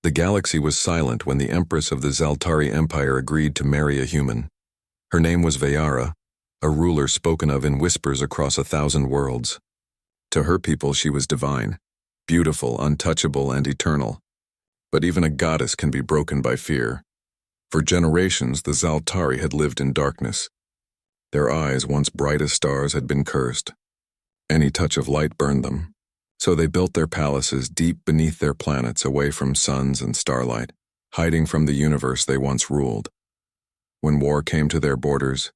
The galaxy was silent when the Empress of the Zaltari Empire agreed to marry a human. Her name was Vayara, a ruler spoken of in whispers across 1,000 worlds. To her people she was divine, beautiful, untouchable, and eternal. But even a goddess can be broken by fear. For generations, the Zaltari had lived in darkness. Their eyes, once bright as stars, had been cursed. Any touch of light burned them. So they built their palaces deep beneath their planets, away from suns and starlight, hiding from the universe they once ruled. When war came to their borders,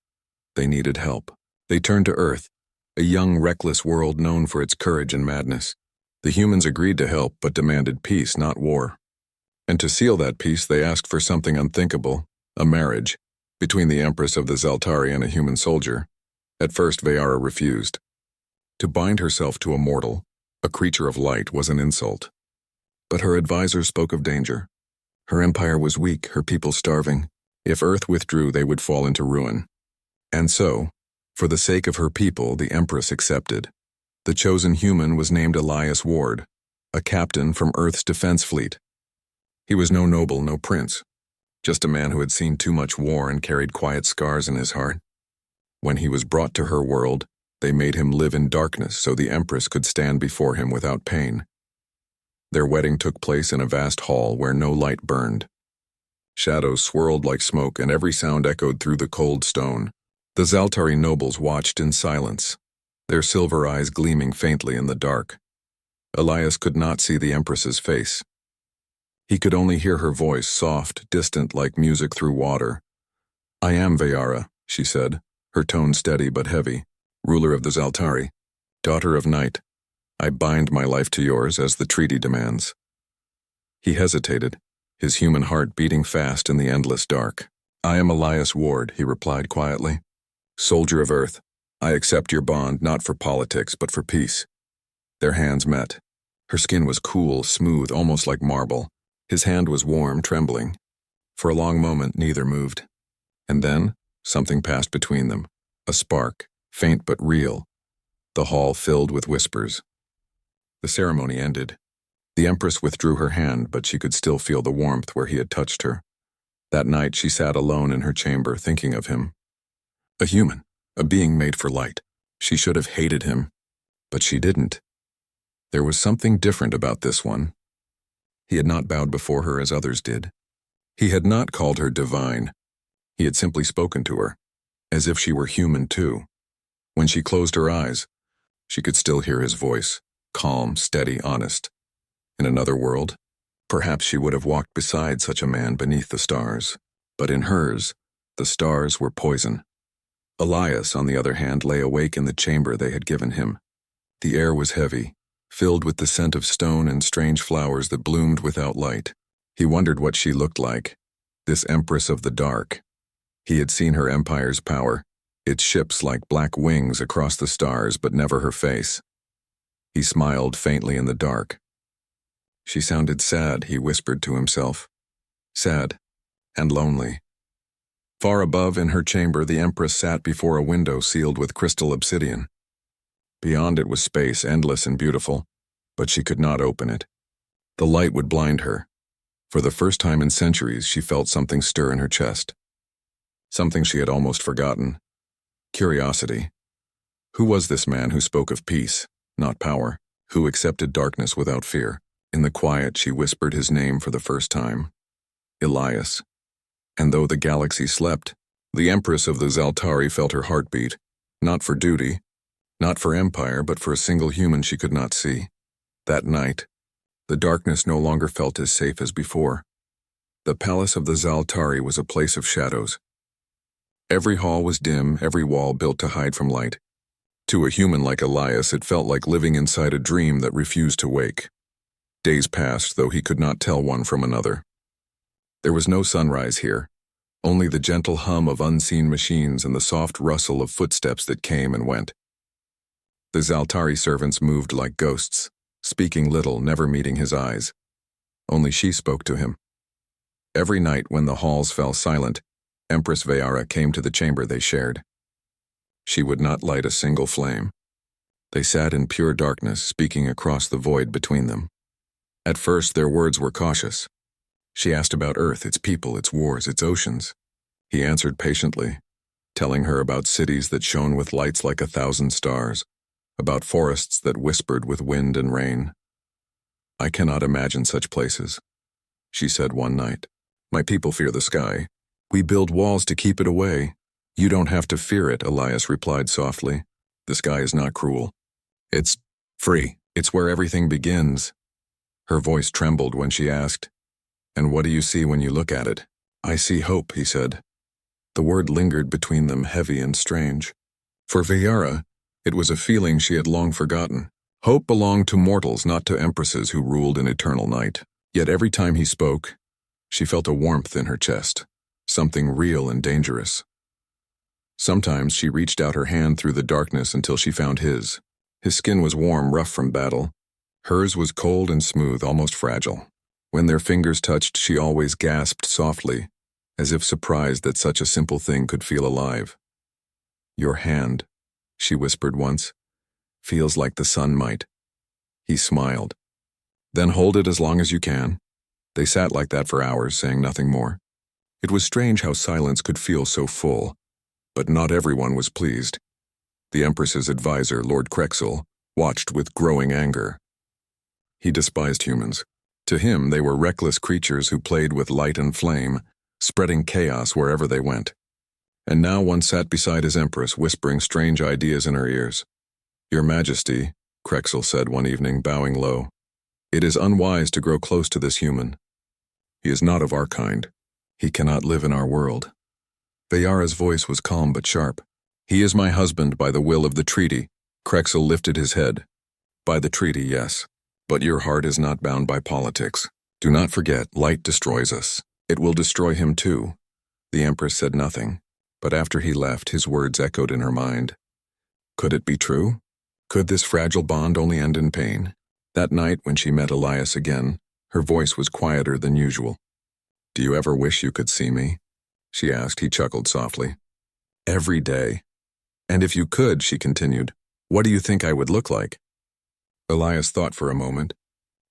they needed help. They turned to Earth, a young, reckless world known for its courage and madness. The humans agreed to help, but demanded peace, not war. And to seal that peace, they asked for something unthinkable, a marriage, between the Empress of the Zaltari and a human soldier. At first, Vayara refused. To bind herself to a mortal, a creature of light, was an insult. But her advisors spoke of danger. Her empire was weak, her people starving. If Earth withdrew, they would fall into ruin. And so, for the sake of her people, the Empress accepted. The chosen human was named Elias Ward, a captain from Earth's defense fleet. He was no noble, no prince, just a man who had seen too much war and carried quiet scars in his heart. When he was brought to her world, they made him live in darkness so the Empress could stand before him without pain. Their wedding took place in a vast hall where no light burned. Shadows swirled like smoke and every sound echoed through the cold stone. The Zaltari nobles watched in silence, their silver eyes gleaming faintly in the dark. Elias could not see the Empress's face. He could only hear her voice, soft, distant like music through water. "I am Vayara," she said, her tone steady but heavy. "Ruler of the Zaltari, daughter of night, I bind my life to yours as the treaty demands." He hesitated, his human heart beating fast in the endless dark. "I am Elias Ward," he replied quietly. "Soldier of Earth, I accept your bond not for politics but for peace." Their hands met. Her skin was cool, smooth, almost like marble. His hand was warm, trembling. For a long moment, neither moved. And then, something passed between them. A spark, faint but real. The hall filled with whispers. The ceremony ended. The Empress withdrew her hand, but she could still feel the warmth where he had touched her. That night she sat alone in her chamber, thinking of him. A human, a being made for light. She should have hated him, but she didn't. There was something different about this one. He had not bowed before her as others did. He had not called her divine. He had simply spoken to her, as if she were human too. When she closed her eyes, she could still hear his voice, calm, steady, honest. In another world, perhaps she would have walked beside such a man beneath the stars. But in hers, the stars were poison. Elias, on the other hand, lay awake in the chamber they had given him. The air was heavy, filled with the scent of stone and strange flowers that bloomed without light. He wondered what she looked like, this Empress of the Dark. He had seen her empire's power, its ships like black wings across the stars, but never her face. He smiled faintly in the dark. She sounded sad, he whispered to himself. Sad and lonely. Far above in her chamber, the Empress sat before a window sealed with crystal obsidian. Beyond it was space, endless and beautiful, but she could not open it. The light would blind her. For the first time in centuries, she felt something stir in her chest. Something she had almost forgotten. Curiosity. Who was this man who spoke of peace, not power, who accepted darkness without fear? In the quiet, she whispered his name for the first time. Elias. And though the galaxy slept, the Empress of the Zaltari felt her heartbeat, not for duty, not for empire, but for a single human she could not see. That night, the darkness no longer felt as safe as before. The palace of the Zaltari was a place of shadows. Every hall was dim, every wall built to hide from light. To a human like Elias, it felt like living inside a dream that refused to wake. Days passed, though he could not tell one from another. There was no sunrise here, only the gentle hum of unseen machines and the soft rustle of footsteps that came and went. The Zaltari servants moved like ghosts, speaking little, never meeting his eyes. Only she spoke to him. Every night when the halls fell silent, Empress Vayara came to the chamber they shared. She would not light a single flame. They sat in pure darkness, speaking across the void between them. At first, their words were cautious. She asked about Earth, its people, its wars, its oceans. He answered patiently, telling her about cities that shone with lights like 1,000 stars, about forests that whispered with wind and rain. "I cannot imagine such places," she said one night. "My people fear the sky. We build walls to keep it away." "You don't have to fear it," Elias replied softly. "The sky is not cruel. It's free. It's where everything begins." Her voice trembled when she asked, "And what do you see when you look at it?" "I see hope," he said. The word lingered between them, heavy and strange. For Vayara, it was a feeling she had long forgotten. Hope belonged to mortals, not to empresses who ruled in eternal night. Yet every time he spoke, she felt a warmth in her chest, something real and dangerous. Sometimes she reached out her hand through the darkness until she found his. His skin was warm, rough from battle. Hers was cold and smooth, almost fragile. When their fingers touched, she always gasped softly, as if surprised that such a simple thing could feel alive. "Your hand," she whispered once, "feels like the sun might." He smiled. "Then hold it as long as you can." They sat like that for hours, saying nothing more. It was strange how silence could feel so full, but not everyone was pleased. The Empress's advisor, Lord Krexel, watched with growing anger. He despised humans. To him, they were reckless creatures who played with light and flame, spreading chaos wherever they went. And now one sat beside his Empress, whispering strange ideas in her ears. "Your Majesty," Krexel said one evening, bowing low, "it is unwise to grow close to this human. He is not of our kind. He cannot live in our world." Vayara's voice was calm but sharp. "He is my husband by the will of the treaty." Krexel lifted his head. "By the treaty, yes. But your heart is not bound by politics. Do not forget, light destroys us. It will destroy him too." The Empress said nothing, but after he left, his words echoed in her mind. Could it be true? Could this fragile bond only end in pain? That night, when she met Elias again, her voice was quieter than usual. "Do you ever wish you could see me?" she asked. He chuckled softly. "Every day. And if you could," she continued, "what do you think I would look like?" Elias thought for a moment.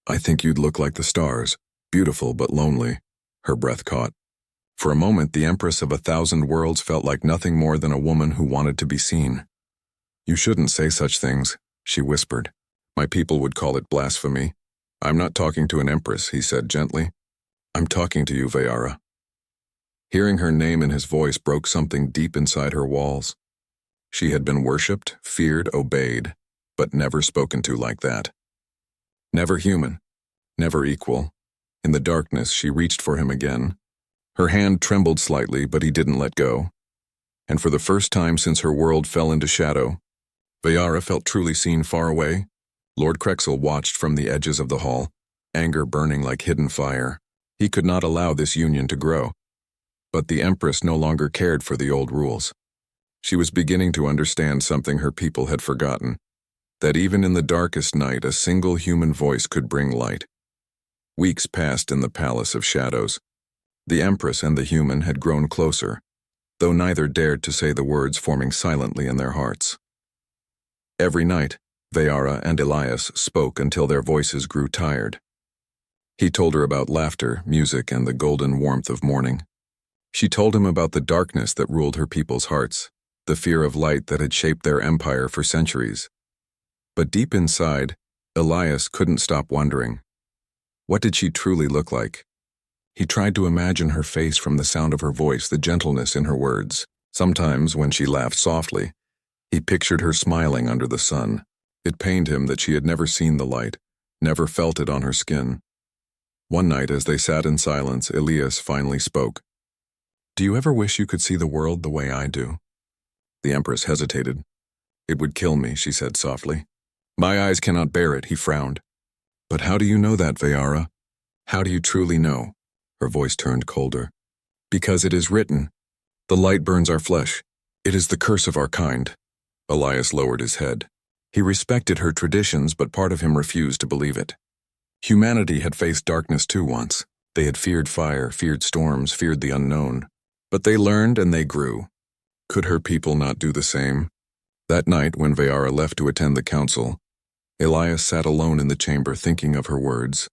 "I think you'd look like the stars, beautiful but lonely." Her breath caught. For a moment, the Empress of 1,000 worlds felt like nothing more than a woman who wanted to be seen. "You shouldn't say such things," she whispered. "My people would call it blasphemy." "I'm not talking to an Empress," he said gently. "I'm talking to you, Vayara." Hearing her name in his voice broke something deep inside her walls. She had been worshipped, feared, obeyed, but never spoken to like that. Never human, never equal. In the darkness, she reached for him again. Her hand trembled slightly, but he didn't let go. And for the first time since her world fell into shadow, Vayara felt truly seen far away. Lord Krexel watched from the edges of the hall, anger burning like hidden fire. He could not allow this union to grow. But the Empress no longer cared for the old rules. She was beginning to understand something her people had forgotten, that even in the darkest night, a single human voice could bring light. Weeks passed in the Palace of Shadows. The Empress and the human had grown closer, though neither dared to say the words forming silently in their hearts. Every night, Vayara and Elias spoke until their voices grew tired. He told her about laughter, music, and the golden warmth of morning. She told him about the darkness that ruled her people's hearts, the fear of light that had shaped their empire for centuries. But deep inside, Elias couldn't stop wondering. What did she truly look like? He tried to imagine her face from the sound of her voice, the gentleness in her words. Sometimes, when she laughed softly, he pictured her smiling under the sun. It pained him that she had never seen the light, never felt it on her skin. One night, as they sat in silence, Elias finally spoke. "Do you ever wish you could see the world the way I do?" The Empress hesitated. "It would kill me," she said softly. "My eyes cannot bear it," he frowned. "But how do you know that, Vayara? How do you truly know?" Her voice turned colder. "Because it is written. The light burns our flesh. It is the curse of our kind." Elias lowered his head. He respected her traditions, but part of him refused to believe it. Humanity had faced darkness too once. They had feared fire, feared storms, feared the unknown. But they learned and they grew. Could her people not do the same? That night, when Vayara left to attend the council, Elias sat alone in the chamber thinking of her words.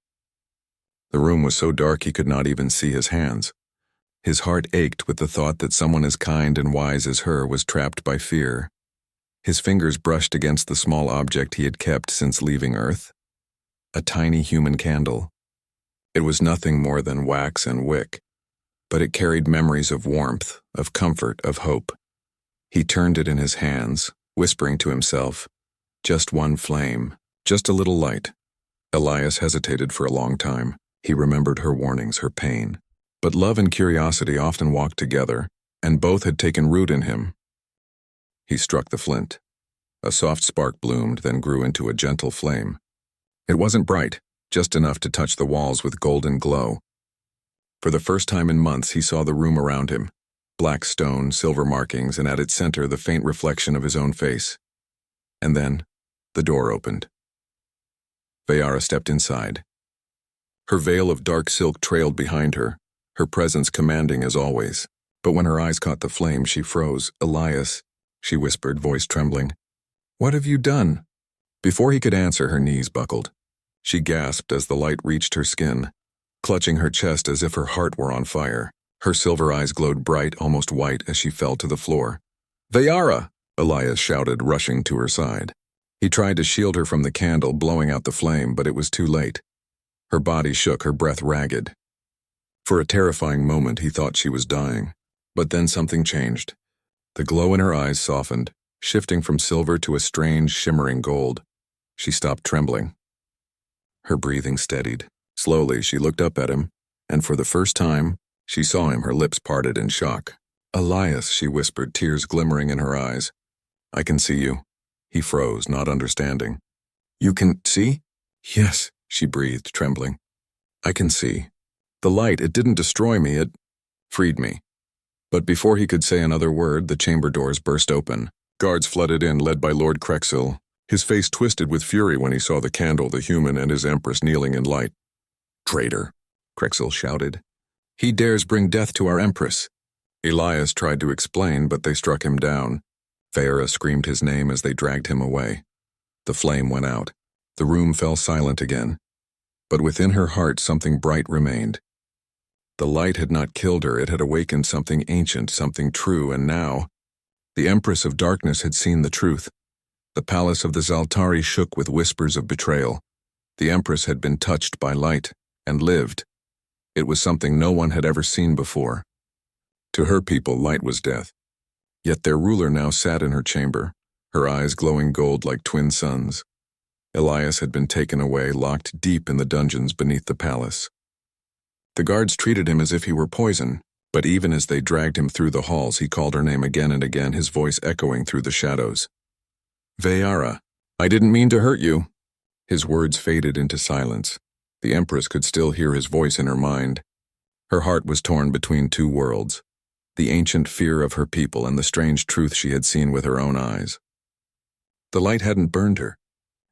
The room was so dark he could not even see his hands. His heart ached with the thought that someone as kind and wise as her was trapped by fear. His fingers brushed against the small object he had kept since leaving Earth. A tiny human candle. It was nothing more than wax and wick, but it carried memories of warmth, of comfort, of hope. He turned it in his hands, whispering to himself, "Just one flame, just a little light." Elias hesitated for a long time. He remembered her warnings, her pain. But love and curiosity often walked together, and both had taken root in him. He struck the flint. A soft spark bloomed, then grew into a gentle flame. It wasn't bright, just enough to touch the walls with golden glow. For the first time in months, he saw the room around him. Black stone, silver markings, and at its center the faint reflection of his own face. And then, the door opened. Vayara stepped inside. Her veil of dark silk trailed behind her, her presence commanding as always. But when her eyes caught the flame, she froze. "Elias," she whispered, voice trembling. "What have you done?" Before he could answer, her knees buckled. She gasped as the light reached her skin, clutching her chest as if her heart were on fire. Her silver eyes glowed bright, almost white, as she fell to the floor. "Vayara!" Elias shouted, rushing to her side. He tried to shield her from the candle, blowing out the flame, but it was too late. Her body shook, her breath ragged. For a terrifying moment, he thought she was dying. But then something changed. The glow in her eyes softened, shifting from silver to a strange, shimmering gold. She stopped trembling. Her breathing steadied. Slowly, she looked up at him, and for the first time, she saw him, her lips parted in shock. "Elias," she whispered, tears glimmering in her eyes. "I can see you." He froze, not understanding. "You can see?" "Yes," she breathed, trembling. "I can see. The light, it didn't destroy me, it freed me." But before he could say another word, the chamber doors burst open. Guards flooded in, led by Lord Krexil. His face twisted with fury when he saw the candle, the human, and his Empress kneeling in light. "Traitor," Krexil shouted. "He dares bring death to our Empress." Elias tried to explain, but they struck him down. Vayara screamed his name as they dragged him away. The flame went out. The room fell silent again. But within her heart something bright remained. The light had not killed her, it had awakened something ancient, something true, and now, the Empress of Darkness had seen the truth. The palace of the Zaltari shook with whispers of betrayal. The Empress had been touched by light, and lived. It was something no one had ever seen before. To her people, light was death. Yet their ruler now sat in her chamber, her eyes glowing gold like twin suns. Elias had been taken away, locked deep in the dungeons beneath the palace. The guards treated him as if he were poison, but even as they dragged him through the halls, he called her name again and again, his voice echoing through the shadows. "Vayara, I didn't mean to hurt you." His words faded into silence. The Empress could still hear his voice in her mind. Her heart was torn between two worlds, the ancient fear of her people and the strange truth she had seen with her own eyes. The light hadn't burned her.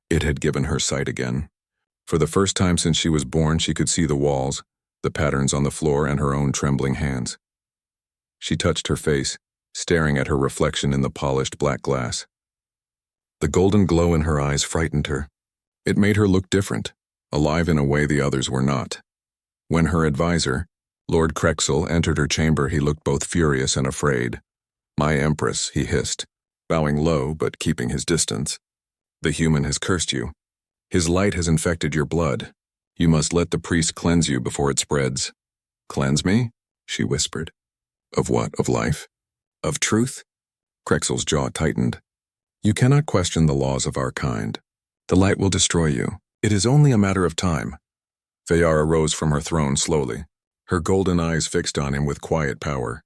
It had given her sight again. For the first time since she was born, she could see the walls, the patterns on the floor, and her own trembling hands. She touched her face, staring at her reflection in the polished black glass. The golden glow in her eyes frightened her. It made her look different, alive in a way the others were not. When her advisor, Lord Krexil, entered her chamber, he looked both furious and afraid. "My Empress," he hissed, bowing low but keeping his distance. "The human has cursed you. His light has infected your blood. You must let the priest cleanse you before it spreads." "Cleanse me?" she whispered. "Of what? Of life? Of truth?" Krexil's jaw tightened. "You cannot question the laws of our kind. The light will destroy you. It is only a matter of time." Vayara rose from her throne slowly, her golden eyes fixed on him with quiet power.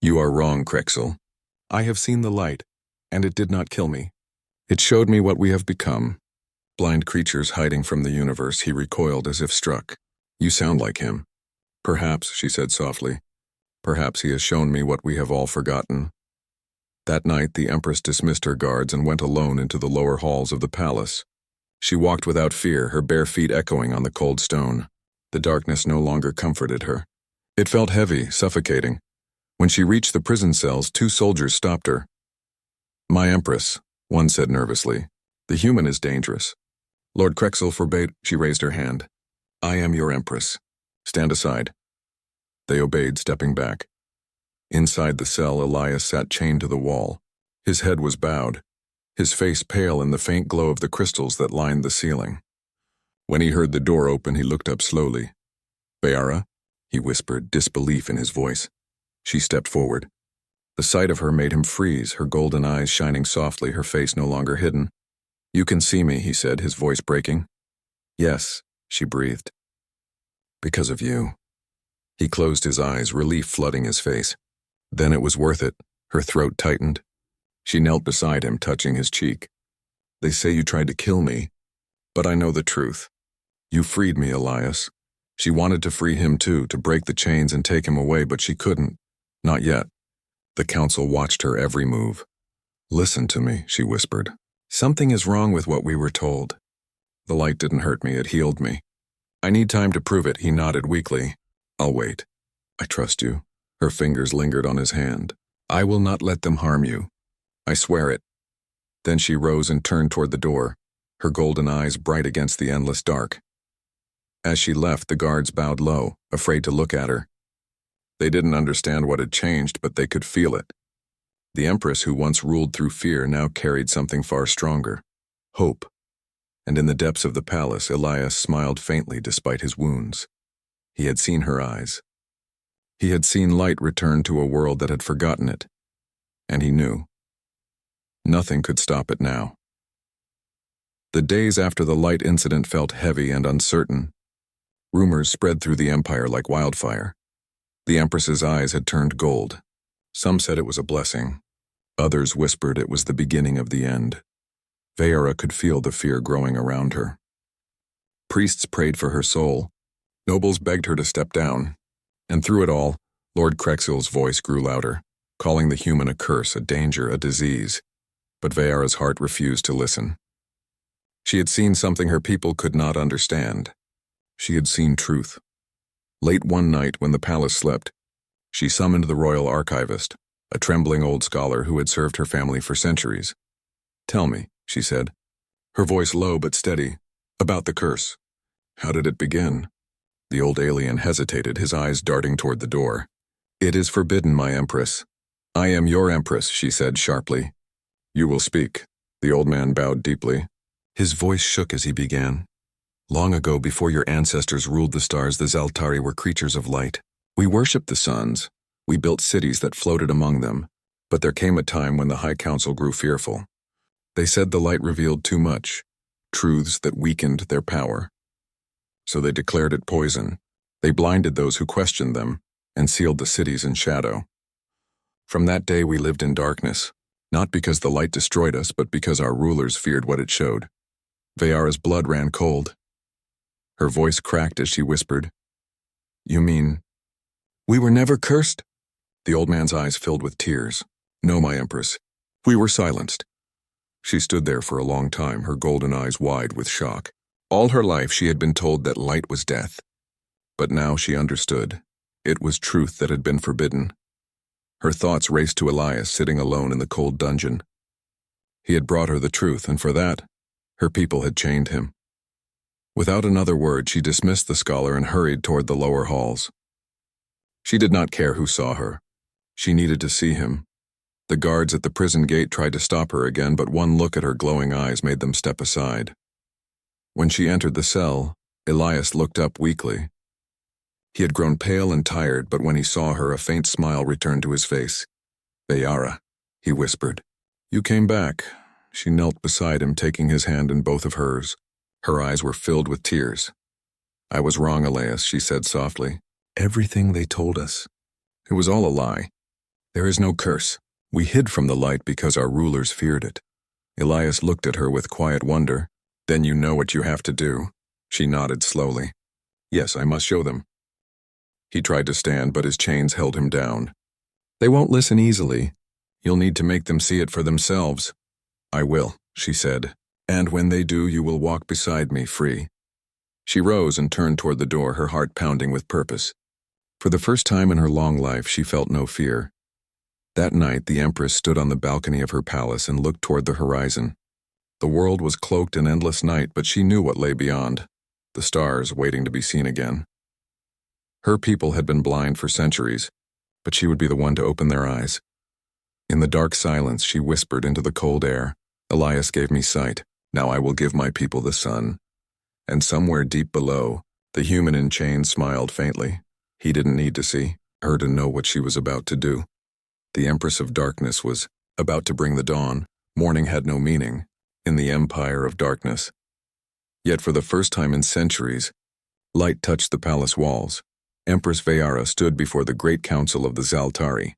"You are wrong, Krexil. I have seen the light, and it did not kill me. It showed me what we have become. Blind creatures hiding from the universe." He recoiled as if struck. "You sound like him." "Perhaps," she said softly. "Perhaps he has shown me what we have all forgotten." That night, the Empress dismissed her guards and went alone into the lower halls of the palace. She walked without fear, her bare feet echoing on the cold stone. The darkness no longer comforted her. It felt heavy, suffocating. When she reached the prison cells, 2 soldiers stopped her. "My Empress," one said nervously. "The human is dangerous." Lord Krexil forbade. She raised her hand. "I am your Empress. Stand aside." They obeyed, stepping back. Inside the cell, Elias sat chained to the wall. His head was bowed, his face pale in the faint glow of the crystals that lined the ceiling. When he heard the door open, he looked up slowly. "Vayara?" he whispered, disbelief in his voice. She stepped forward. The sight of her made him freeze, her golden eyes shining softly, her face no longer hidden. "You can see me," he said, his voice breaking. "Yes," she breathed. "Because of you." He closed his eyes, relief flooding his face. Then it was worth it. Her throat tightened. She knelt beside him, touching his cheek. "They say you tried to kill me, but I know the truth. You freed me, Elias." She wanted to free him too, to break the chains and take him away, but she couldn't. Not yet. The council watched her every move. "Listen to me," she whispered. "Something is wrong with what we were told. The light didn't hurt me, it healed me. I need time to prove it," he nodded weakly. "I'll wait. I trust you." Her fingers lingered on his hand. "I will not let them harm you. I swear it." Then she rose and turned toward the door, her golden eyes bright against the endless dark. As she left, the guards bowed low, afraid to look at her. They didn't understand what had changed, but they could feel it. The Empress, who once ruled through fear, now carried something far stronger: hope. And in the depths of the palace, Elias smiled faintly despite his wounds. He had seen her eyes. He had seen light return to a world that had forgotten it. And he knew. Nothing could stop it now. The days after the light incident felt heavy and uncertain. Rumors spread through the empire like wildfire. The Empress's eyes had turned gold. Some said it was a blessing. Others whispered it was the beginning of the end. Vayara could feel the fear growing around her. Priests prayed for her soul. Nobles begged her to step down. And through it all, Lord Krexil's voice grew louder, calling the human a curse, a danger, a disease. But Vayara's heart refused to listen. She had seen something her people could not understand. She had seen truth. Late one night, when the palace slept, she summoned the royal archivist, a trembling old scholar who had served her family for centuries. "Tell me," she said, her voice low but steady, "about the curse. How did it begin?" The old alien hesitated, his eyes darting toward the door. "It is forbidden, my Empress." "I am your Empress," she said sharply. "You will speak." The old man bowed deeply. His voice shook as he began. "Long ago, before your ancestors ruled the stars, the Zaltari were creatures of light. We worshipped the suns. We built cities that floated among them. But there came a time when the High Council grew fearful. They said the light revealed too much, truths that weakened their power. So they declared it poison. They blinded those who questioned them and sealed the cities in shadow. From that day we lived in darkness, not because the light destroyed us, but because our rulers feared what it showed." Vayara's blood ran cold. Her voice cracked as she whispered, "You mean, we were never cursed?" The old man's eyes filled with tears. "No, my Empress. We were silenced." She stood there for a long time, her golden eyes wide with shock. All her life she had been told that light was death. But now she understood. It was truth that had been forbidden. Her thoughts raced to Elias sitting alone in the cold dungeon. He had brought her the truth, and for that, her people had chained him. Without another word, she dismissed the scholar and hurried toward the lower halls. She did not care who saw her. She needed to see him. The guards at the prison gate tried to stop her again, but one look at her glowing eyes made them step aside. When she entered the cell, Elias looked up weakly. He had grown pale and tired, but when he saw her, a faint smile returned to his face. "Vayara," he whispered. "You came back." She knelt beside him, taking his hand in both of hers. Her eyes were filled with tears. "I was wrong, Elias," she said softly. "Everything they told us. It was all a lie. There is no curse. We hid from the light because our rulers feared it." Elias looked at her with quiet wonder. "Then you know what you have to do." She nodded slowly. "Yes, I must show them." He tried to stand, but his chains held him down. "They won't listen easily. You'll need to make them see it for themselves." "I will," she said. "And when they do, you will walk beside me, free." She rose and turned toward the door, her heart pounding with purpose. For the first time in her long life, she felt no fear. That night, the Empress stood on the balcony of her palace and looked toward the horizon. The world was cloaked in endless night, but she knew what lay beyond, the stars waiting to be seen again. Her people had been blind for centuries, but she would be the one to open their eyes. In the dark silence, she whispered into the cold air, "Elias gave me sight. Now I will give my people the sun." And somewhere deep below, the human in chains smiled faintly. He didn't need to see her to know what she was about to do. The Empress of Darkness was about to bring the dawn. Morning had no meaning in the Empire of Darkness. Yet for the first time in centuries, light touched the palace walls. Empress Vayara stood before the great council of the Zaltari.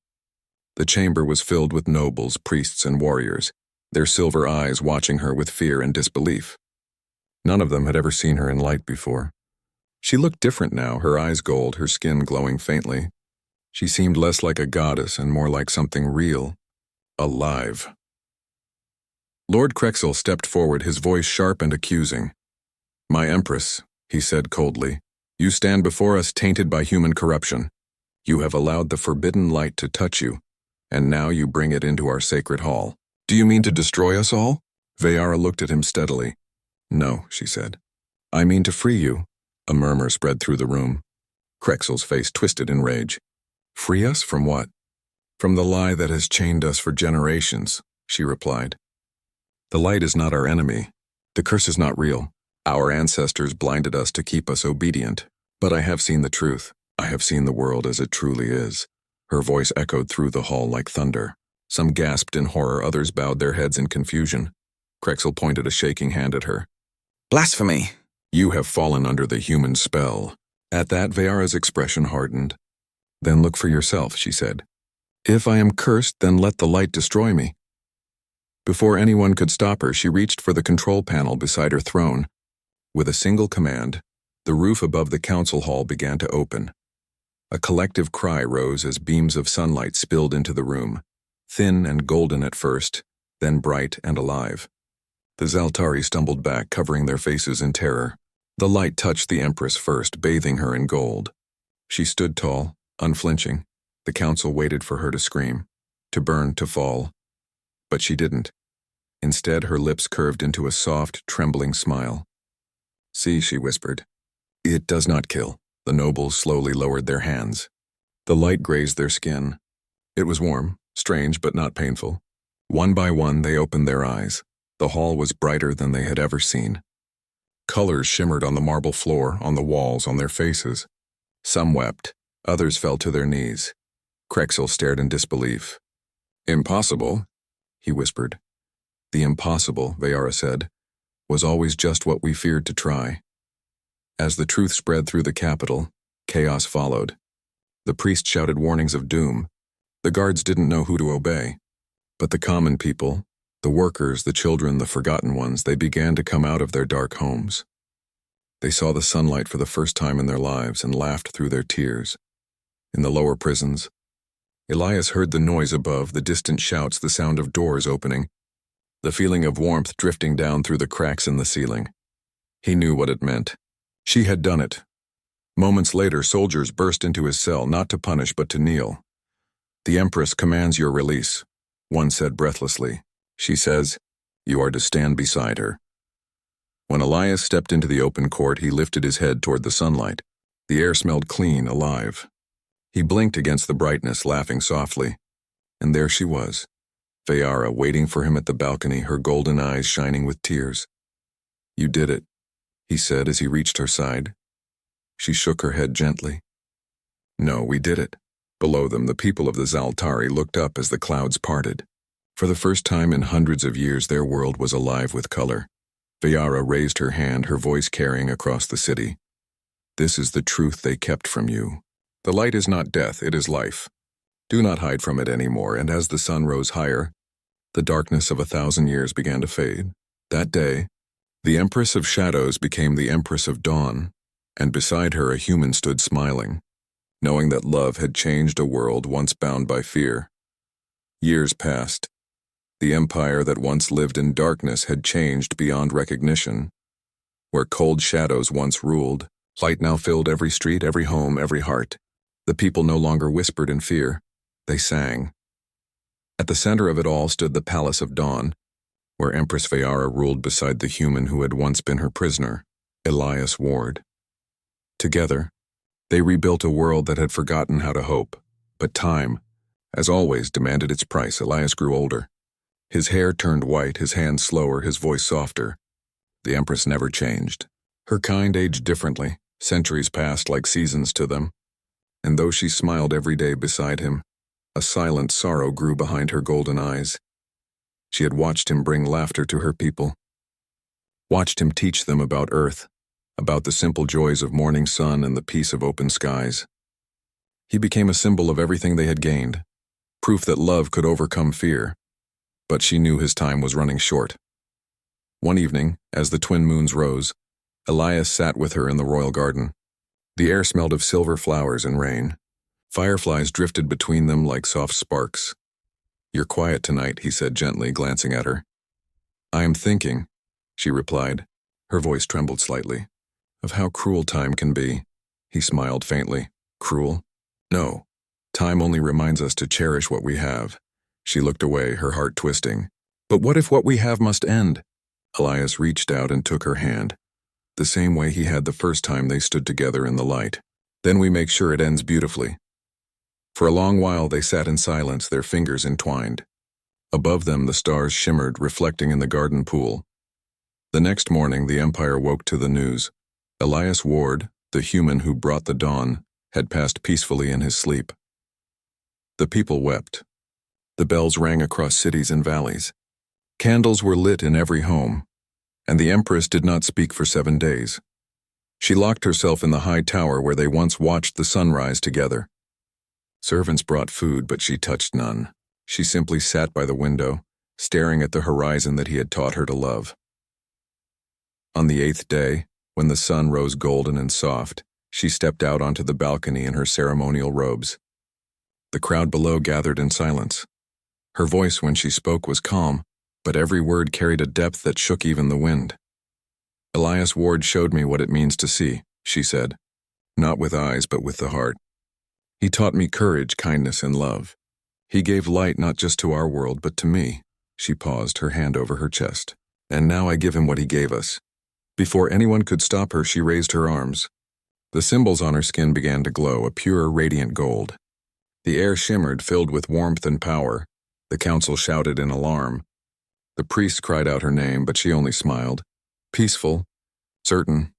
The chamber was filled with nobles, priests, and warriors, their silver eyes watching her with fear and disbelief. None of them had ever seen her in light before. She looked different now, her eyes gold, her skin glowing faintly. She seemed less like a goddess and more like something real, alive. Lord Krexel stepped forward, his voice sharp and accusing. "My Empress," he said coldly, "you stand before us tainted by human corruption. You have allowed the forbidden light to touch you, and now you bring it into our sacred hall. Do you mean to destroy us all?" Vayara looked at him steadily. "No," she said. "I mean to free you." A murmur spread through the room. Krexel's face twisted in rage. "Free us from what?" "From the lie that has chained us for generations," she replied. "The light is not our enemy. The curse is not real. Our ancestors blinded us to keep us obedient. But I have seen the truth. I have seen the world as it truly is." Her voice echoed through the hall like thunder. Some gasped in horror, others bowed their heads in confusion. Krexel pointed a shaking hand at her. "Blasphemy!" "You have fallen under the human spell." At that, Vayara's expression hardened. "Then look for yourself," she said. "If I am cursed, then let the light destroy me." Before anyone could stop her, she reached for the control panel beside her throne. With a single command, the roof above the council hall began to open. A collective cry rose as beams of sunlight spilled into the room, thin and golden at first, then bright and alive. The Zaltari stumbled back, covering their faces in terror. The light touched the Empress first, bathing her in gold. She stood tall, unflinching. The council waited for her to scream, to burn, to fall. But she didn't. Instead, her lips curved into a soft, trembling smile. "See," she whispered. "It does not kill." The nobles slowly lowered their hands. The light grazed their skin. It was warm, strange but not painful. One by one, they opened their eyes. The hall was brighter than they had ever seen. Colors shimmered on the marble floor, on the walls, on their faces. Some wept, others fell to their knees. Krexel stared in disbelief. "Impossible," he whispered. "The impossible," Vayara said, "was always just what we feared to try." As the truth spread through the capital, chaos followed. The priest shouted warnings of doom. The guards didn't know who to obey. But the common people, the workers, the children, the forgotten ones, they began to come out of their dark homes. They saw the sunlight for the first time in their lives and laughed through their tears. In the lower prisons, Elias heard the noise above, the distant shouts, the sound of doors opening, the feeling of warmth drifting down through the cracks in the ceiling. He knew what it meant. She had done it. Moments later, soldiers burst into his cell, not to punish but to kneel. "The Empress commands your release," one said breathlessly. "She says, you are to stand beside her." When Elias stepped into the open court, he lifted his head toward the sunlight. The air smelled clean, alive. He blinked against the brightness, laughing softly. And there she was, Vayara, waiting for him at the balcony, her golden eyes shining with tears. "You did it," he said as he reached her side. She shook her head gently. "No, we did it." Below them, the people of the Zaltari looked up as the clouds parted. For the first time in hundreds of years, their world was alive with color. Vayara raised her hand, her voice carrying across the city. "This is the truth they kept from you. The light is not death, it is life. Do not hide from it anymore." And as the sun rose higher, the darkness of 1,000 years began to fade. That day, the Empress of Shadows became the Empress of Dawn, and beside her a human stood smiling, knowing that love had changed a world once bound by fear. Years passed. The empire that once lived in darkness had changed beyond recognition. Where cold shadows once ruled, light now filled every street, every home, every heart. The people no longer whispered in fear. They sang. At the center of it all stood the Palace of Dawn, where Empress Vayara ruled beside the human who had once been her prisoner, Elias Ward. Together, They rebuilt a world that had forgotten how to hope. But time, as always, demanded its price. Elias grew older. His hair turned white, his hands slower, his voice softer. The Empress never changed. Her kind aged differently. Centuries passed like seasons to them. And though she smiled every day beside him, a silent sorrow grew behind her golden eyes. She had watched him bring laughter to her people, watched him teach them about Earth, about the simple joys of morning sun and the peace of open skies. He became a symbol of everything they had gained, proof that love could overcome fear. But she knew his time was running short. One evening, as the twin moons rose, Elias sat with her in the royal garden. The air smelled of silver flowers and rain. Fireflies drifted between them like soft sparks. "You're quiet tonight," he said gently, glancing at her. "I am thinking," she replied. Her voice trembled slightly. "Of how cruel time can be." He smiled faintly. "Cruel? No. Time only reminds us to cherish what we have." She looked away, her heart twisting. "But what if what we have must end?" Elias reached out and took her hand, the same way he had the first time they stood together in the light. "Then we make sure it ends beautifully." For a long while they sat in silence, their fingers entwined. Above them the stars shimmered, reflecting in the garden pool. The next morning the Empire woke to the news. Elias Ward, the human who brought the dawn, had passed peacefully in his sleep. The people wept. The bells rang across cities and valleys. Candles were lit in every home, and the Empress did not speak for 7 days. She locked herself in the high tower where they once watched the sunrise together. Servants brought food, but she touched none. She simply sat by the window, staring at the horizon that he had taught her to love. On the 8th day, when the sun rose golden and soft, she stepped out onto the balcony in her ceremonial robes. The crowd below gathered in silence. Her voice when she spoke was calm, but every word carried a depth that shook even the wind. "Elias Ward showed me what it means to see," she said. "Not with eyes, but with the heart. He taught me courage, kindness, and love. He gave light not just to our world, but to me." She paused, her hand over her chest. "And now I give him what he gave us." Before anyone could stop her, she raised her arms. The symbols on her skin began to glow, a pure, radiant gold. The air shimmered, filled with warmth and power. The council shouted in alarm. The priest cried out her name, but she only smiled. "Peaceful, certain.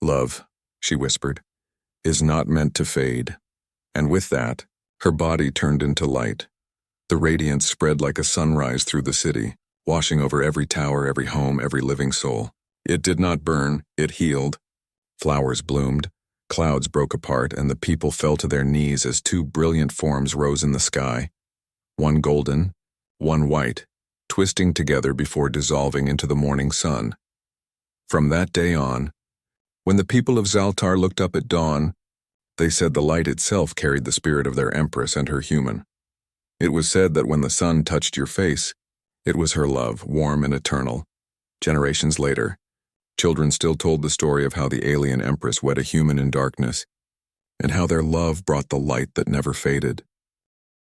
Love," she whispered, "is not meant to fade." And with that, her body turned into light. The radiance spread like a sunrise through the city, washing over every tower, every home, every living soul. It did not burn, it healed. Flowers bloomed, clouds broke apart, and the people fell to their knees as 2 brilliant forms rose in the sky, one golden, one white, twisting together before dissolving into the morning sun. From that day on, when the people of Zaltar looked up at dawn, they said the light itself carried the spirit of their Empress and her human. It was said that when the sun touched your face, it was her love, warm and eternal. Generations later, children still told the story of how the alien Empress wed a human in darkness, and how their love brought the light that never faded.